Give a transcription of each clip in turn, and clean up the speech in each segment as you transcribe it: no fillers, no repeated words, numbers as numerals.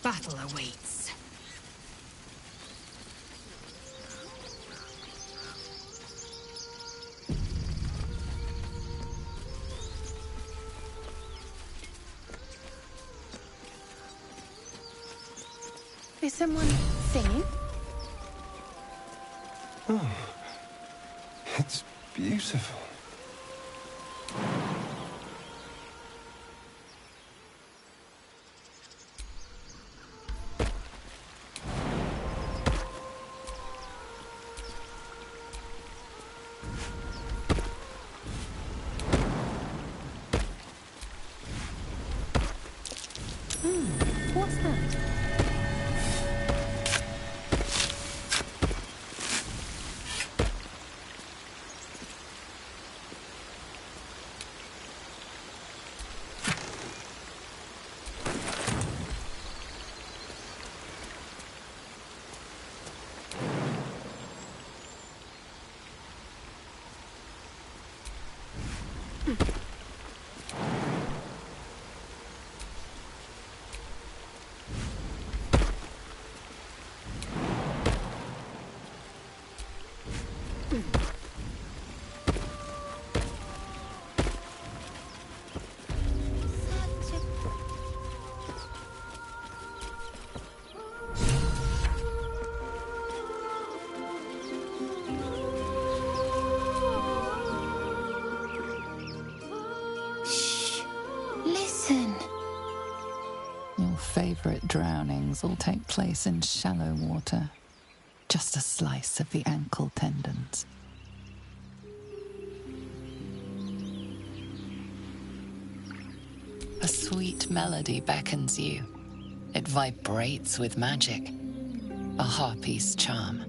Battle awaits. Is someone singing? Oh, it's beautiful. What's that? Favourite drownings all take place in shallow water. Just a slice of the ankle tendons. A sweet melody beckons you. It vibrates with magic. A harpy's charm.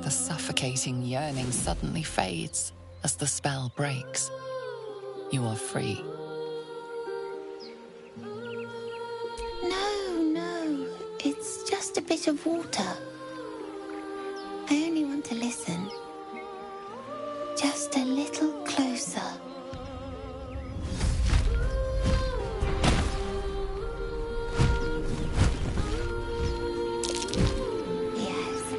The suffocating yearning suddenly fades as the spell breaks. You are free. No, it's just a bit of water. I only want to listen. Just a little closer.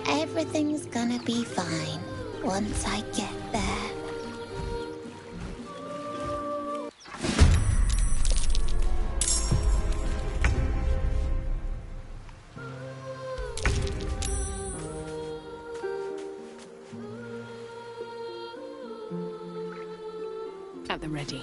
Everything's gonna be fine once I get there. At the ready.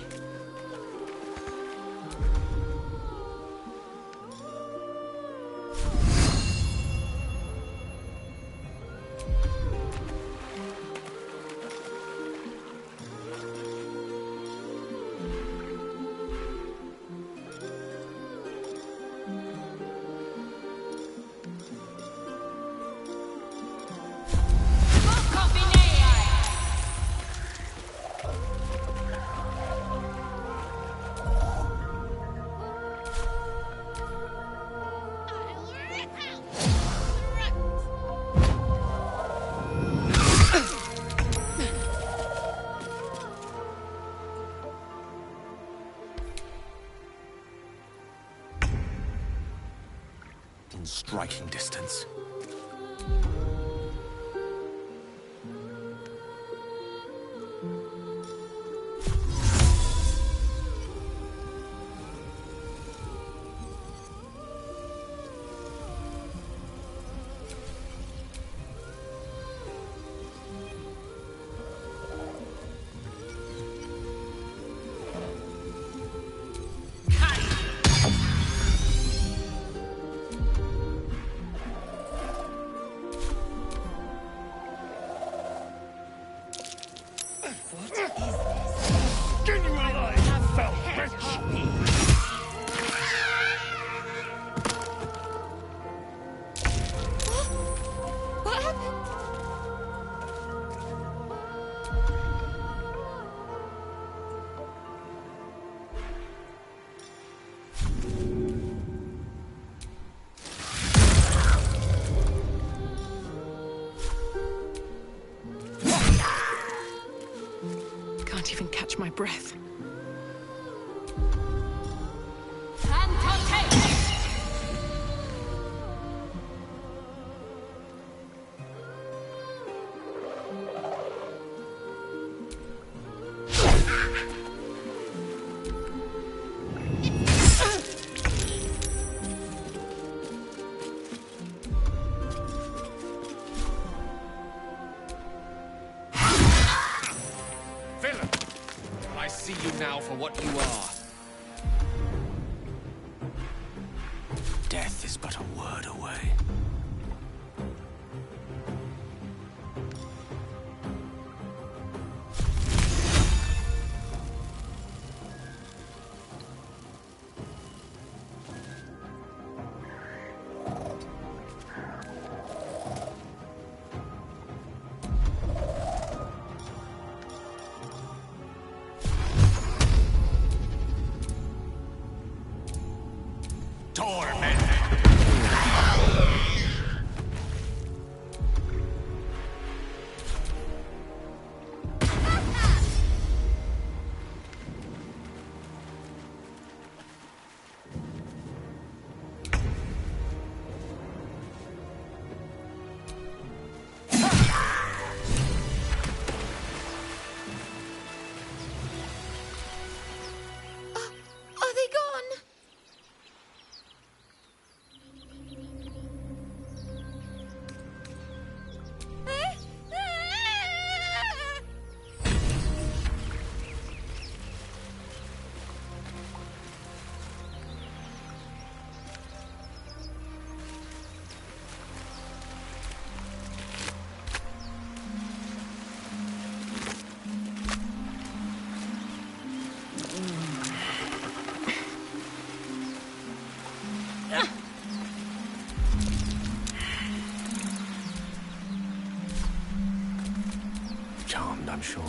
In striking distance. catch my breath. See you now for what you are. Death is but a word away. Charmed, I'm sure.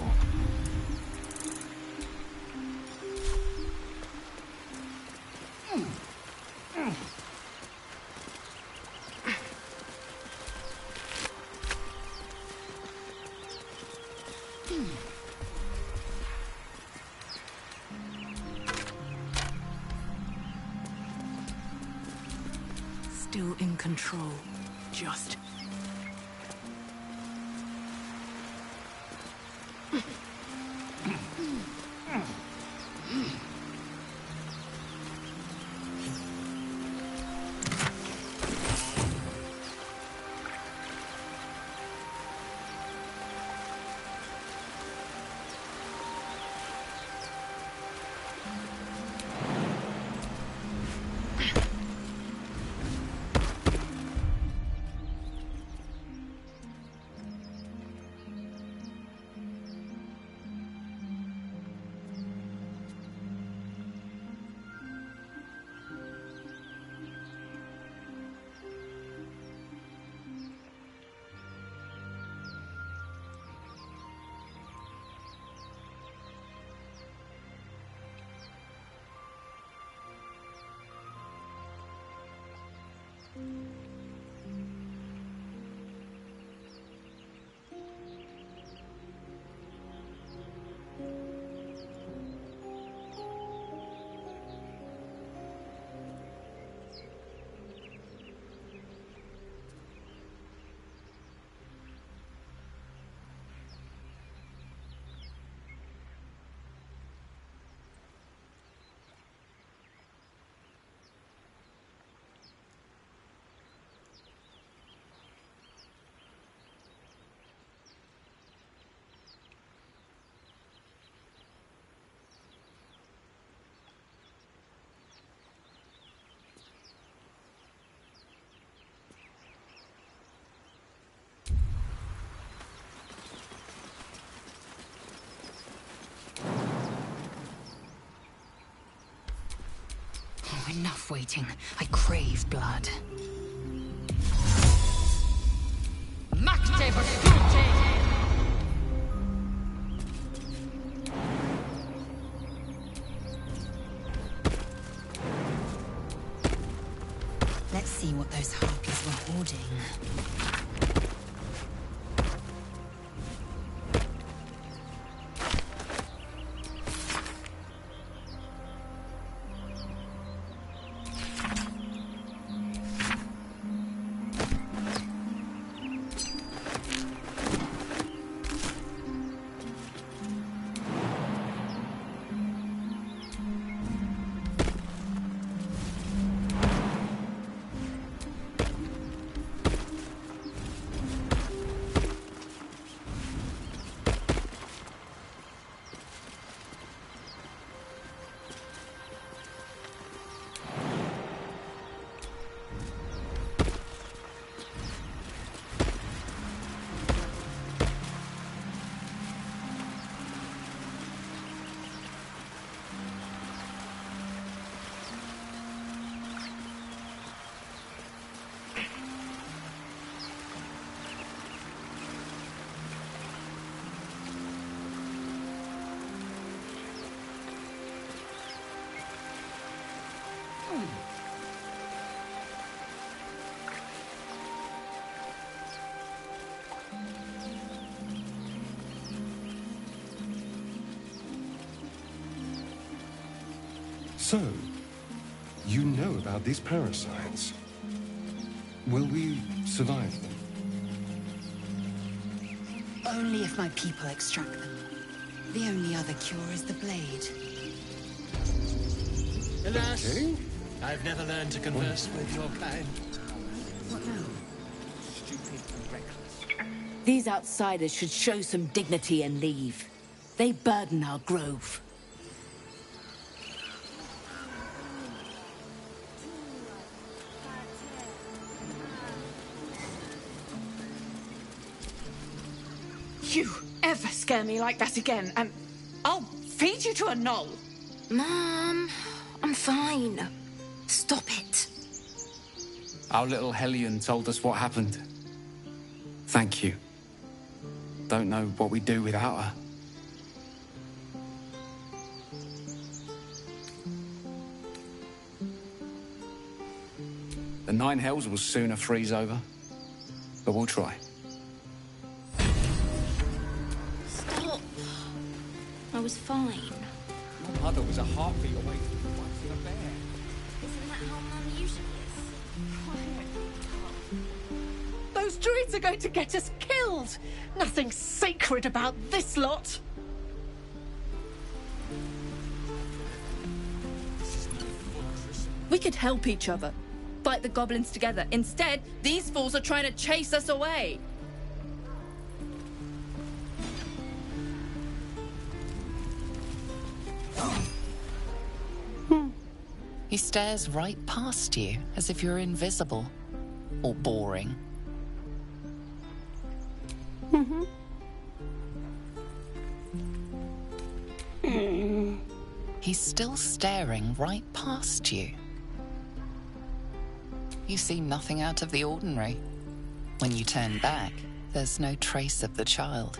Still in control. Just. Enough waiting. I crave blood. Let's see what those harpies were hoarding. So, you know about these parasites. Will we survive them? Only if my people extract them. The only other cure is the blade. Alas, Okay. I've never learned to converse with your kind. What now? Stupid and reckless. These outsiders should show some dignity and leave. They burden our grove. You ever scare me like that again, and I'll feed you to a knoll. Mom, I'm fine. Stop it. Our little Hellion told us what happened. Thank you. Don't know what we'd do without her. The Nine Hells will sooner freeze over, but we'll try. Stop. I was fine. My mother was a heartbeat away from fighting a bear. Isn't that how Mum usually is? Those druids are going to get us killed. Nothing sacred about this lot. We could help each other. Fight the goblins together. Instead, these fools are trying to chase us away. He stares right past you, as if you're invisible. Or boring. He's still staring right past you. You see nothing out of the ordinary. When you turn back, there's no trace of the child.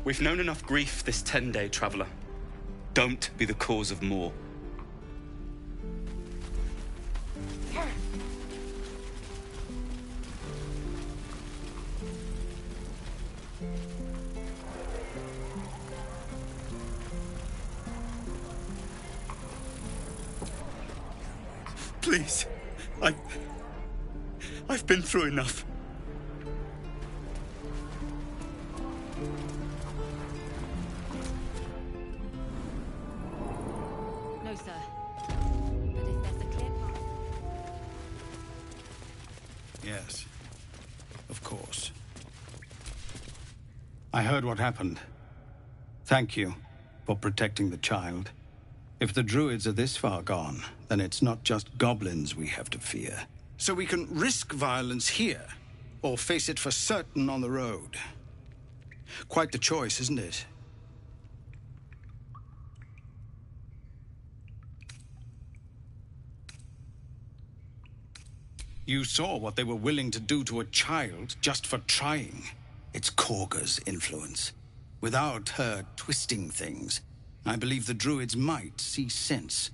We've known enough grief this 10-day traveler. Don't be the cause of more. Please. I've been through enough. No, sir. But if there's a clear path... Yes. Of course. I heard what happened. Thank you for protecting the child. If the druids are this far gone, then it's not just goblins we have to fear. So we can risk violence here, or face it for certain on the road. Quite the choice, isn't it? You saw what they were willing to do to a child just for trying. It's Korga's influence. Without her twisting things, I believe the druids might see sense.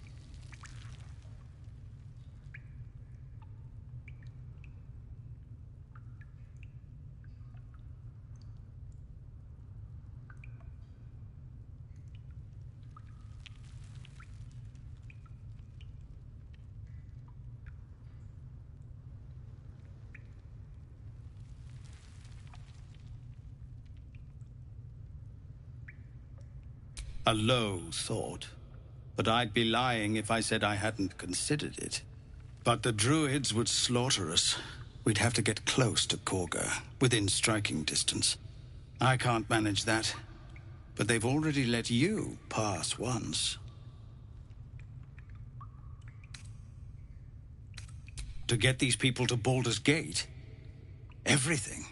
A low thought. But I'd be lying if I said I hadn't considered it. But the druids would slaughter us. We'd have to get close to Korga, within striking distance. I can't manage that. But they've already let you pass once. To get these people to Baldur's Gate? Everything.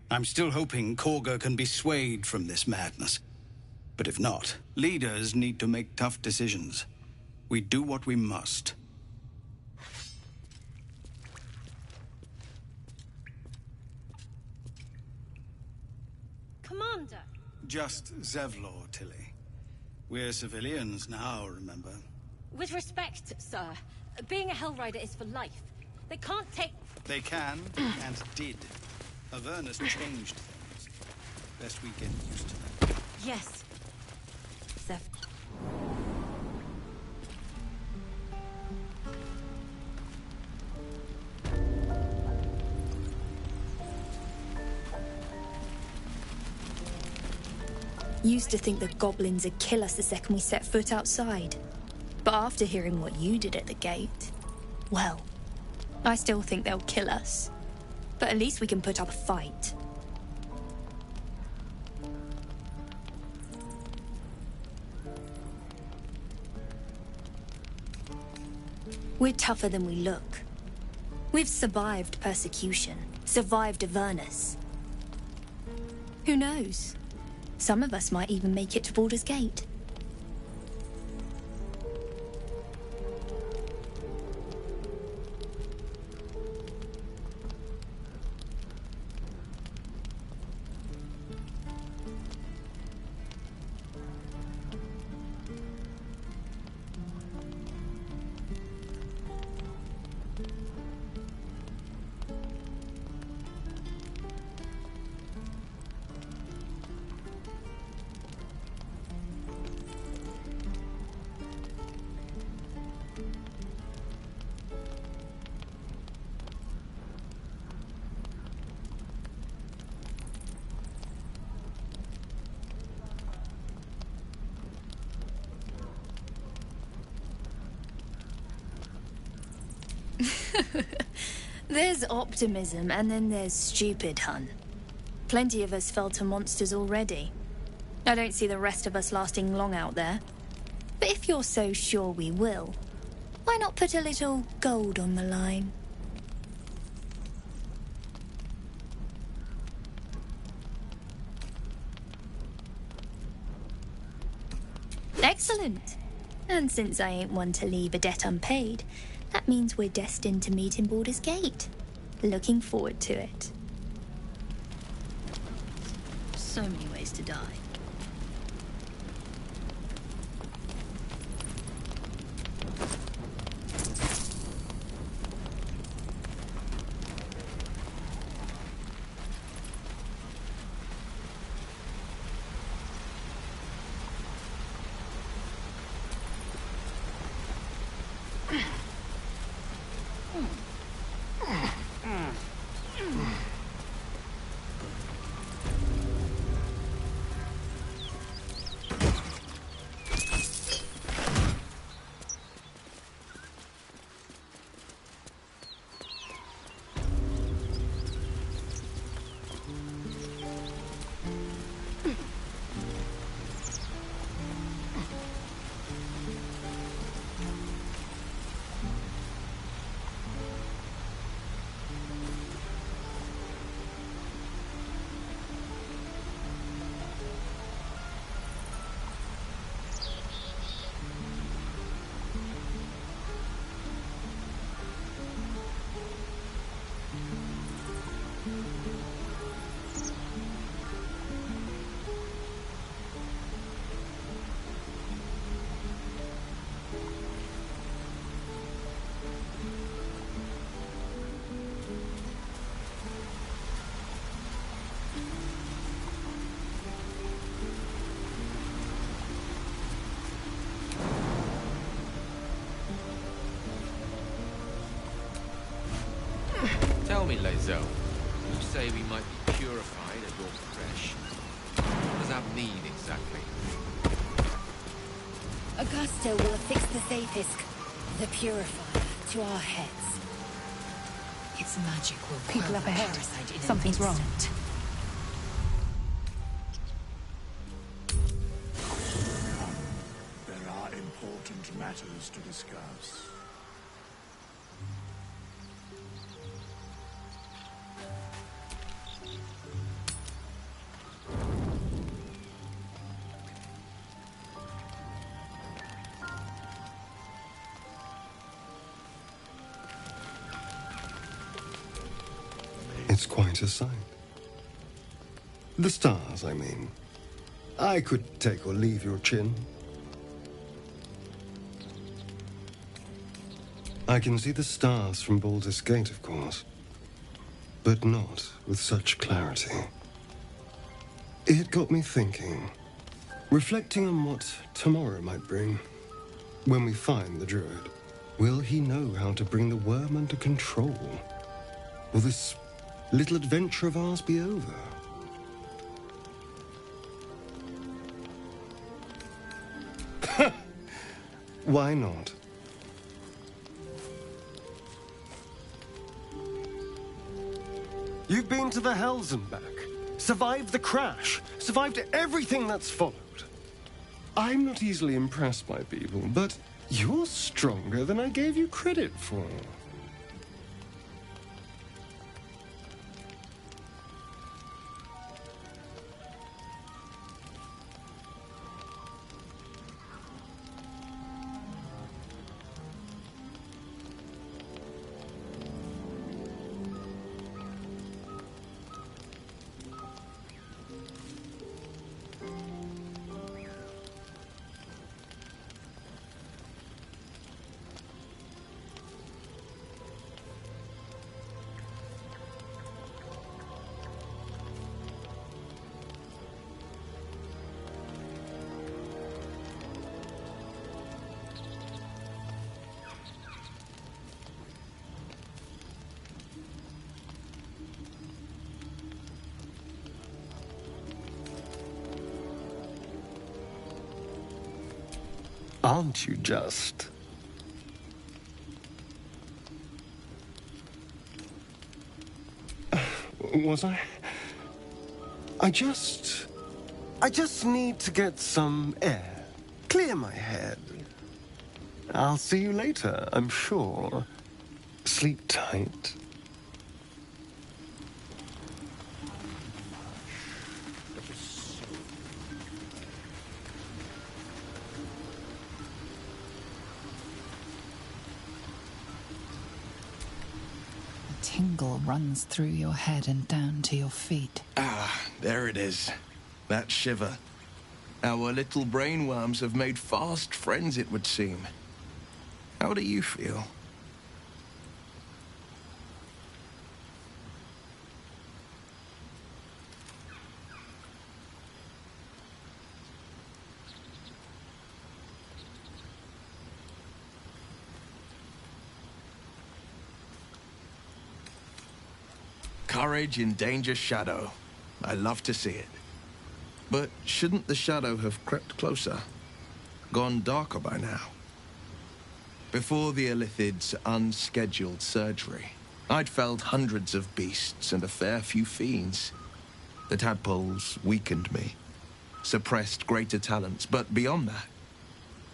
I'm still hoping Korga can be swayed from this madness. But if not, leaders need to make tough decisions. We do what we must. Commander. Just Zevlor, Tilly. We're civilians now, remember? With respect, sir, being a Hellrider is for life. They can't take... They can, and did. Avernus changed things. Best we get used to that. Yes. Zeph. Used to think the goblins would kill us the second we set foot outside. But after hearing what you did at the gate, well, I still think they'll kill us. But at least we can put up a fight. We're tougher than we look. We've survived persecution, survived Avernus. Who knows? Some of us might even make it to Baldur's Gate. There's optimism, and then there's stupid, hun. Plenty of us fell to monsters already. I don't see the rest of us lasting long out there. But if you're so sure we will, why not put a little gold on the line? Excellent. And since I ain't one to leave a debt unpaid, that means we're destined to meet in Baldur's Gate. Looking forward to it. So many ways to die. Tell me, Lae'zel, you say we might be purified at your creche. What does that mean exactly? Augusta will affix the Zafisk, the purifier, to our heads. Its magic will People up ahead. parasite in Something's an wrong. instant. There are important matters to discuss. It's quite a sight. The stars, I mean. I could take or leave your chin. I can see the stars from Baldur's Gate, of course, but not with such clarity. It got me thinking, reflecting on what tomorrow might bring. When we find the druid, will he know how to bring the worm under control? Will this little adventure of ours be over? Why not? You've been to the Hells and back, survived the crash, survived everything that's followed. I'm not easily impressed by people, but you're stronger than I gave you credit for. Aren't you just? Was I? I just need to get some air. Clear my head. I'll see you later, I'm sure. Sleep tight. Tingle runs through your head and down to your feet. Ah, there it is. That shiver. Our little brainworms have made fast friends, it would seem. How do you feel? Courage in danger's shadow. I love to see it. But shouldn't the shadow have crept closer? Gone darker by now? Before the Illithid's unscheduled surgery, I'd felled hundreds of beasts and a fair few fiends. The tadpoles weakened me, suppressed greater talents, but beyond that,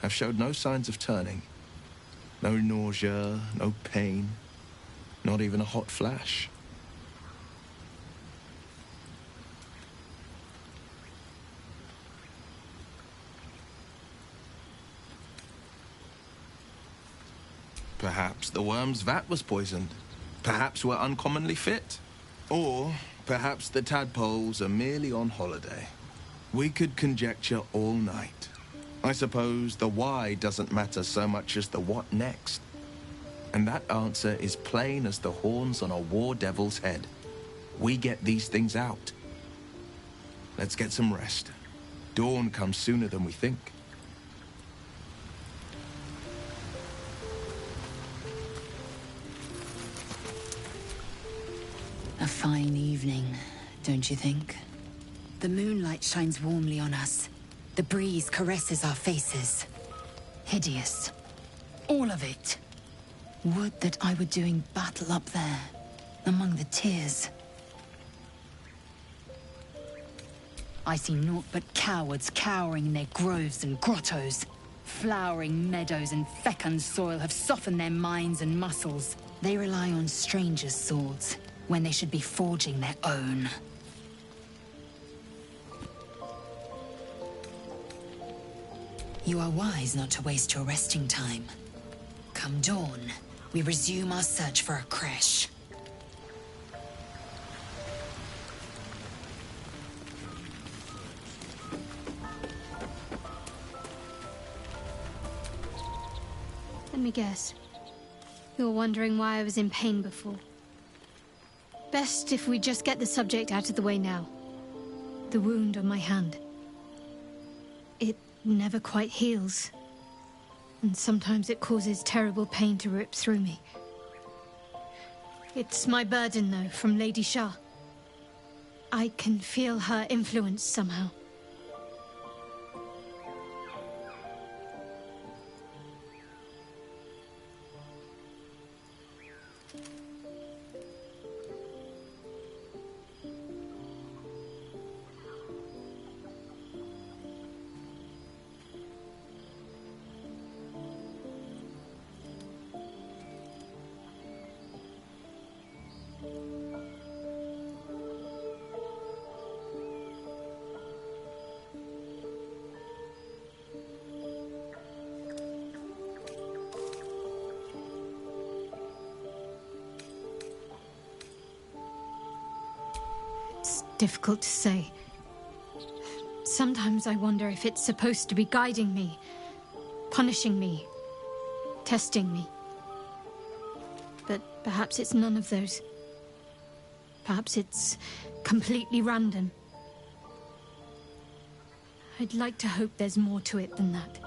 I've showed no signs of turning. No nausea, no pain, not even a hot flash. Perhaps the worm's vat was poisoned. Perhaps we're uncommonly fit. Or perhaps the tadpoles are merely on holiday. We could conjecture all night. I suppose the why doesn't matter so much as the what next. And that answer is plain as the horns on a war devil's head. We get these things out. Let's get some rest. Dawn comes sooner than we think. A fine evening, don't you think? The moonlight shines warmly on us. The breeze caresses our faces. Hideous. All of it. Would that I were doing battle up there, among the tears. I see naught but cowards cowering in their groves and grottos. Flowering meadows and fecund soil have softened their minds and muscles. They rely on strangers' swords, when they should be forging their own. You are wise not to waste your resting time. Come dawn, we resume our search for a creche. Let me guess. You're wondering why I was in pain before. Best if we just get the subject out of the way now. The wound on my hand. It never quite heals. And sometimes it causes terrible pain to rip through me. It's my burden, though, from Lady Shah. I can feel her influence somehow. Difficult to say. Sometimes I wonder if it's supposed to be guiding me, punishing me, testing me. But perhaps it's none of those. Perhaps it's completely random. I'd like to hope there's more to it than that.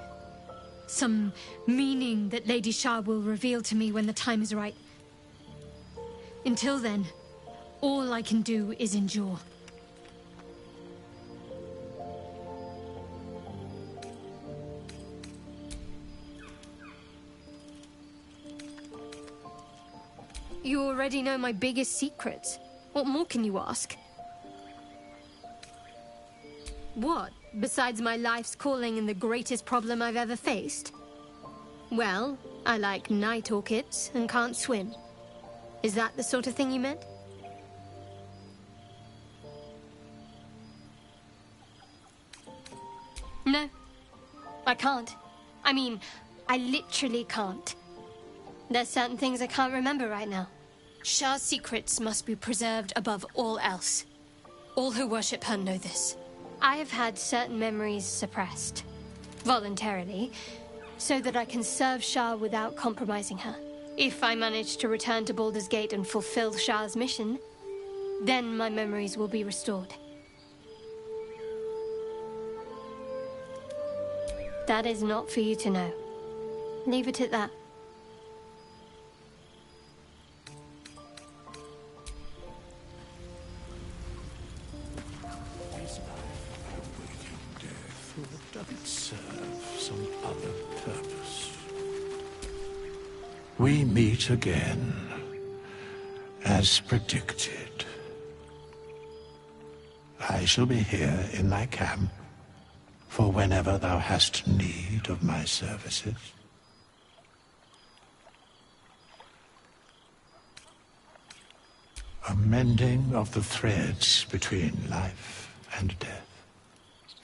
Some meaning that Lady Shah will reveal to me when the time is right. Until then, all I can do is endure. You already know my biggest secrets. What more can you ask? What, besides my life's calling and the greatest problem I've ever faced? Well, I like night orchids and can't swim. Is that the sort of thing you meant? No, I can't. I mean, I literally can't. There's certain things I can't remember right now. Shah's secrets must be preserved above all else. All who worship her know this. I have had certain memories suppressed, voluntarily, so that I can serve Shah without compromising her. If I manage to return to Baldur's Gate and fulfill Shah's mission, then my memories will be restored. That is not for you to know. Leave it at that. Serve some other purpose. We meet again, as predicted. I shall be here in thy camp for whenever thou hast need of my services. A mending of the threads between life and death.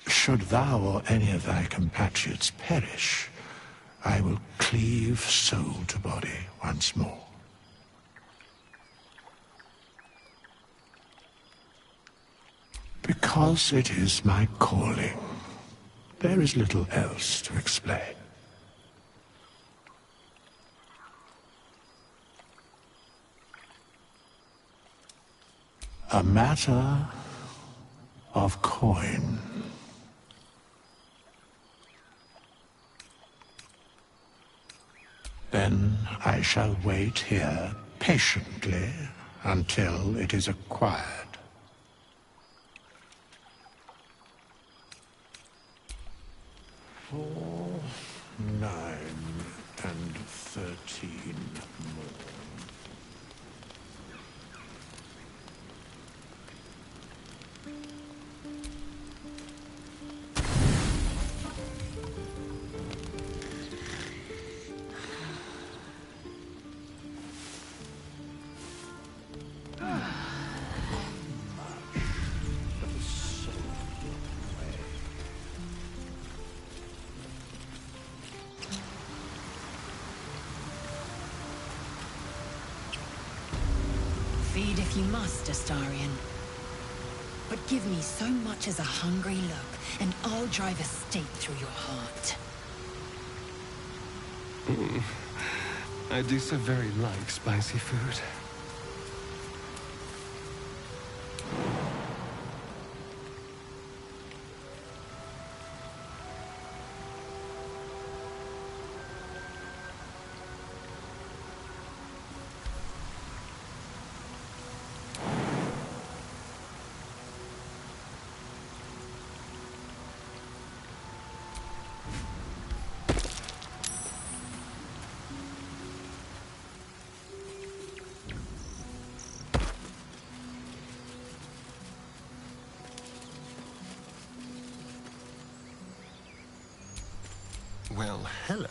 Should thou or any of thy compatriots perish, I will cleave soul to body once more. Because it is my calling, there is little else to explain. A matter of coin. Then I shall wait here patiently until it is acquired. 4, 9, and 13 more. Feed if you must, Astarion. But give me so much as a hungry look, and I'll drive a stake through your heart. I do so very like spicy food. Well, hello.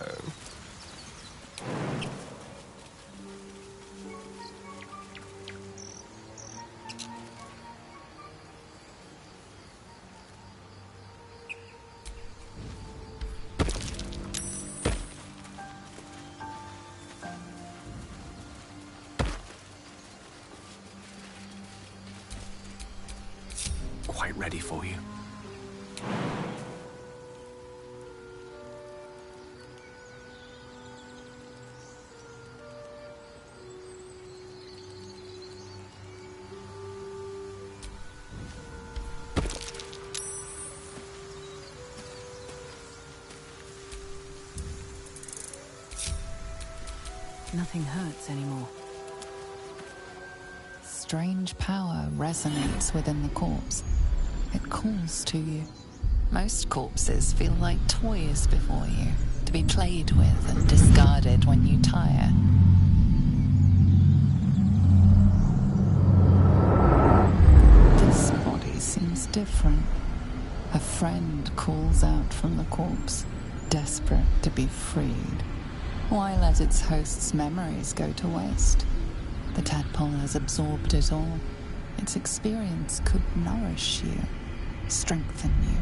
Quite ready for you. Nothing hurts anymore. Strange power resonates within the corpse. It calls to you. Most corpses feel like toys before you, to be played with and discarded when you tire. This body seems different. A friend calls out from the corpse, desperate to be freed. Why let its host's memories go to waste? The tadpole has absorbed it all. Its experience could nourish you, strengthen you.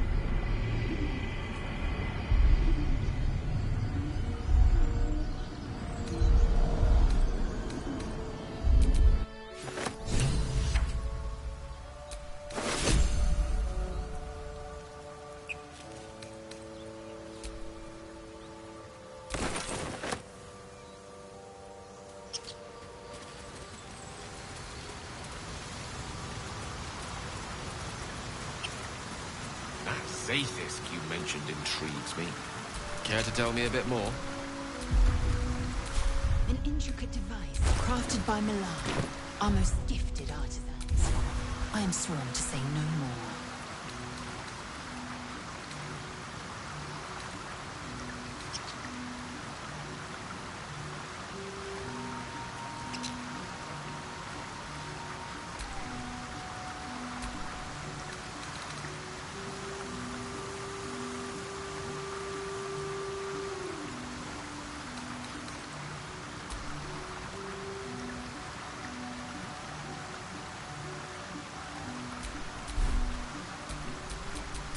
Zaithisk you mentioned intrigues me. Care to tell me a bit more? An intricate device crafted by Milan, our most gifted artisans. I am sworn to say no more.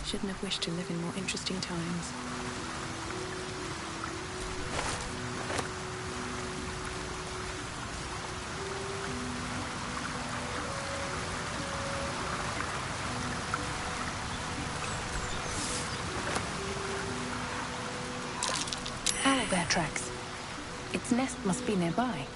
Shouldn't have wished to live in more interesting times. Owlbear tracks. Its nest must be nearby.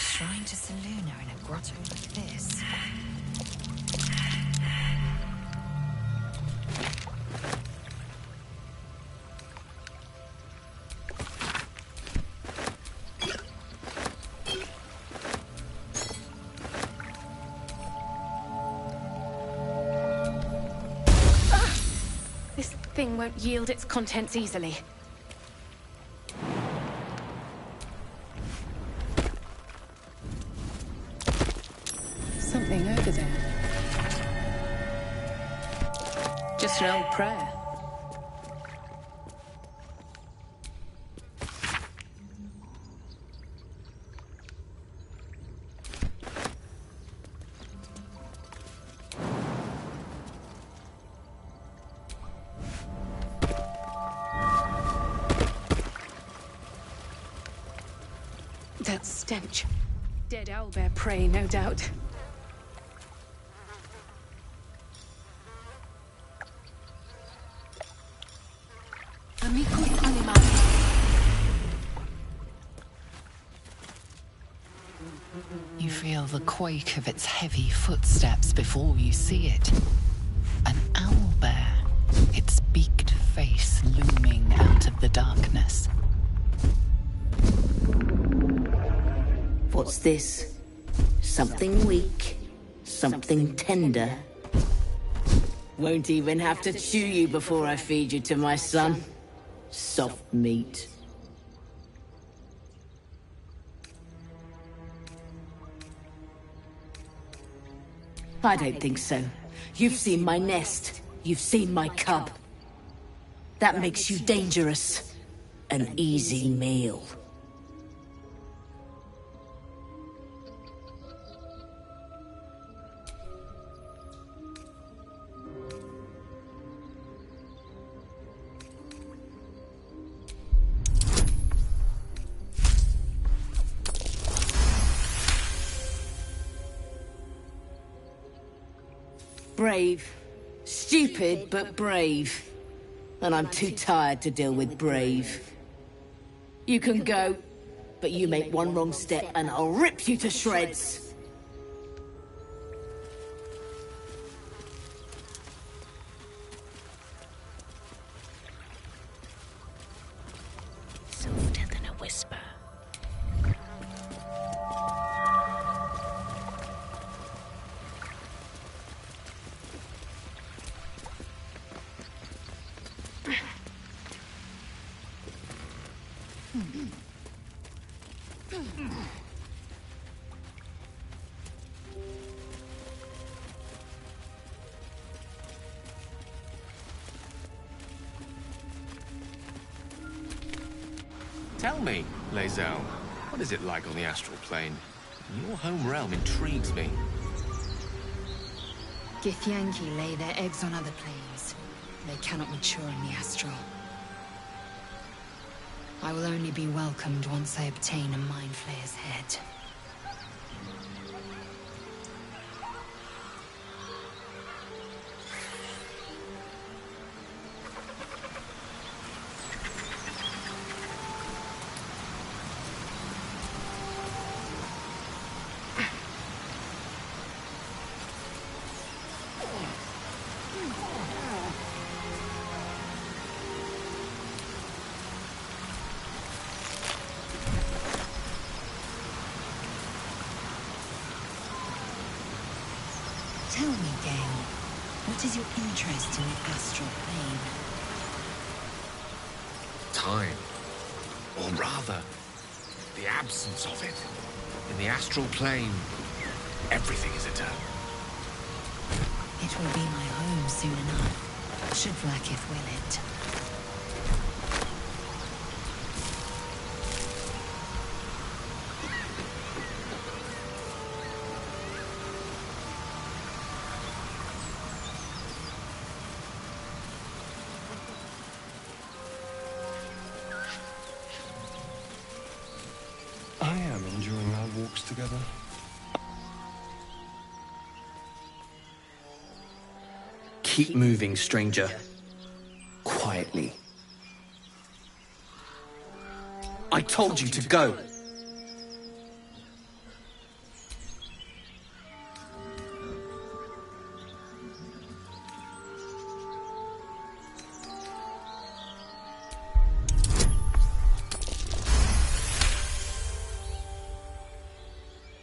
Shrine to Seluna in a grotto like this. This thing won't yield its contents easily. Something over there. Just an old prayer. That stench. Dead owlbear prey, no doubt. Amicus animalis. You feel the quake of its heavy footsteps before you see it. An owlbear, its beaked face looming out of the darkness. What's this? Something weak, something tender. Won't even have to chew you before I feed you to my son. Soft meat. I don't think so. You've seen my nest. You've seen my cub. That makes you dangerous. An easy meal. Brave. Stupid, but brave. And I'm too tired to deal with brave. You can go, but you make one wrong step and I'll rip you to shreds. Softer than a whisper. Tell me, Lae'zel, what is it like on the astral plane? Your home realm intrigues me. Githyanki lay their eggs on other planes. They cannot mature in the astral. I will only be welcomed once I obtain a Mind Flayer's head. Tell me, Gale, what is your interest in the astral plane? Time. Or rather, the absence of it. In the astral plane, everything is eternal. It will be my home soon enough, should Vlaakith will it. I am enjoying our walks together. Keep moving, stranger. Quietly. I told you to go!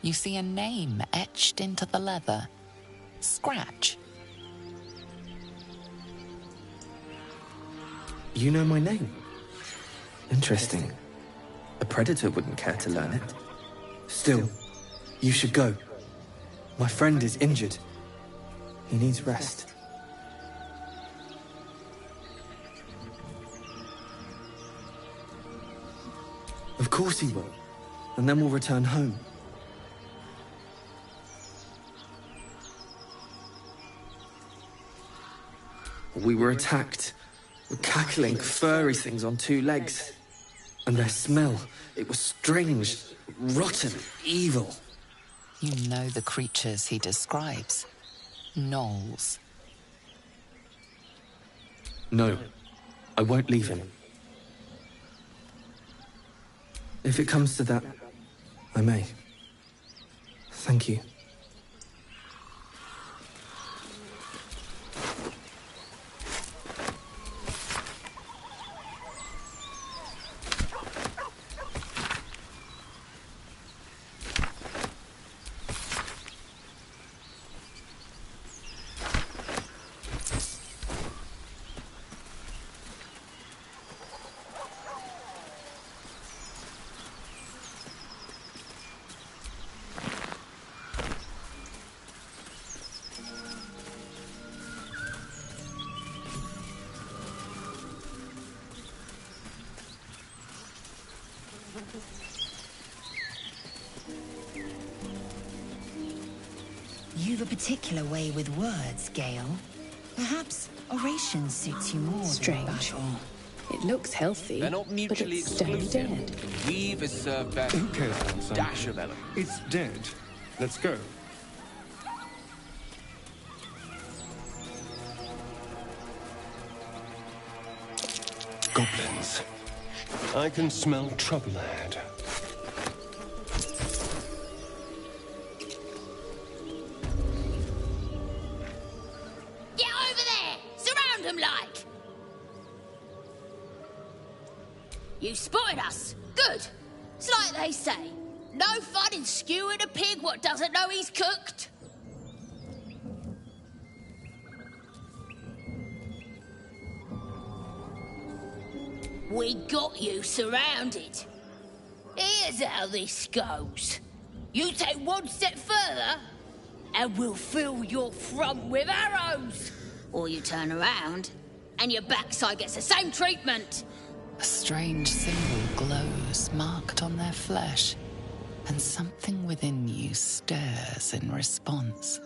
You see a name etched into the leather. Scratch. You know my name? Interesting. A predator wouldn't care to learn it. Still, you should go. My friend is injured. He needs rest. Of course he will. And then we'll return home. We were attacked. Cackling, furry things on two legs. And their smell, it was strange. rotten, evil. You know the creatures he describes. Gnolls. No, I won't leave him. If it comes to that, I may. Thank you. You've a particular way with words, Gale. Perhaps oration suits you more Strange. than battle. It looks healthy, They're not but mutually it's stone exclusive. dead. The weave is served best. Who cares about something? Dash of element. It's dead. Let's go. Goblins. I can smell trouble ahead. Get over there! Surround them like! You spotted us. Good. It's like they say. No fun in skewing a pig what doesn't know he's cooked. We got you surrounded. Here's how this goes. You take one step further, and we'll fill your front with arrows. Or you turn around, and your backside gets the same treatment. A strange symbol glows, marked on their flesh, and something within you stirs in response.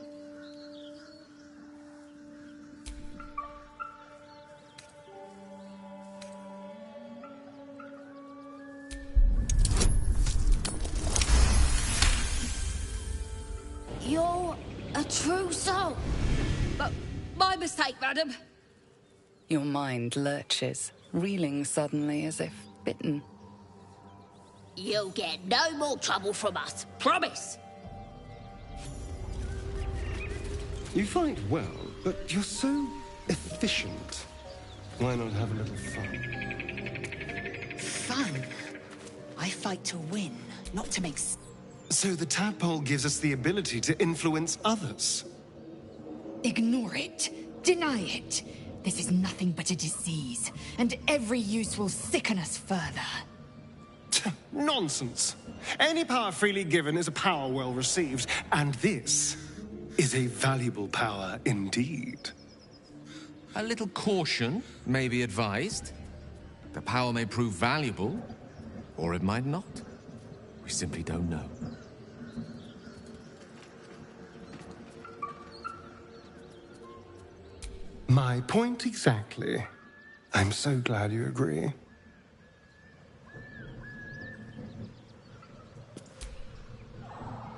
You're a true soul. But my mistake, madam. Your mind lurches, reeling suddenly as if bitten. You'll get no more trouble from us. Promise. You fight well, but you're so efficient. Why not have a little fun? Fun? I fight to win, not to make... So the tadpole gives us the ability to influence others. Ignore it. Deny it. This is nothing but a disease, and every use will sicken us further. Nonsense. Any power freely given is a power well received, and this is a valuable power indeed. A little caution may be advised. The power may prove valuable, or it might not. We simply don't know. My point exactly. I'm so glad you agree.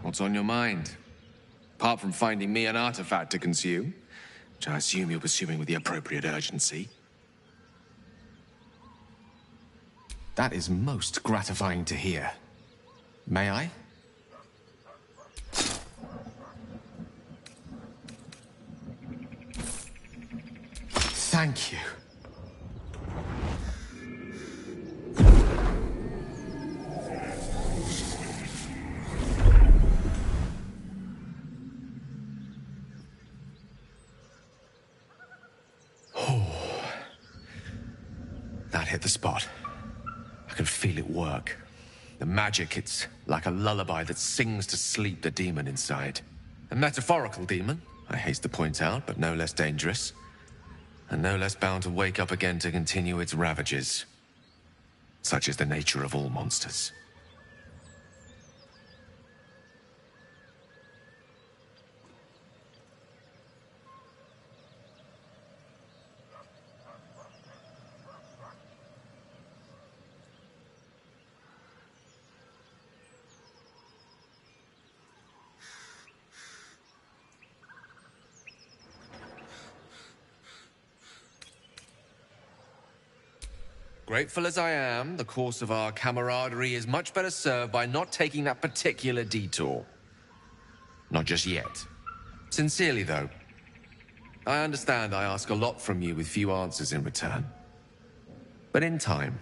What's on your mind? Apart from finding me an artifact to consume, which I assume you're pursuing with the appropriate urgency. That is most gratifying to hear. May I? Thank you. That hit the spot. I can feel it work. The magic, it's like a lullaby that sings to sleep the demon inside. A metaphorical demon, I haste to point out, but no less dangerous. And no less bound to wake up again to continue its ravages. Such is the nature of all monsters. Grateful as I am, the course of our camaraderie is much better served by not taking that particular detour. Not just yet. Sincerely, though. I understand I ask a lot from you with few answers in return. But in time,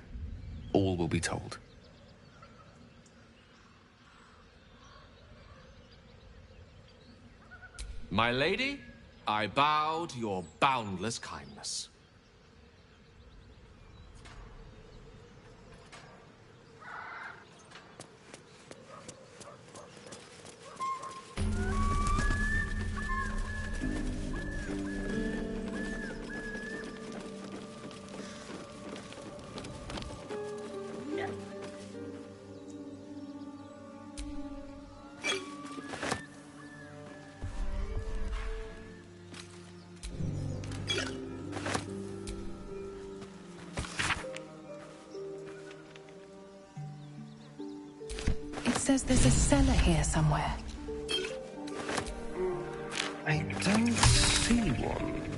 all will be told. My lady, I bow to your boundless kindness. It says there's a cellar here somewhere. I don't see one.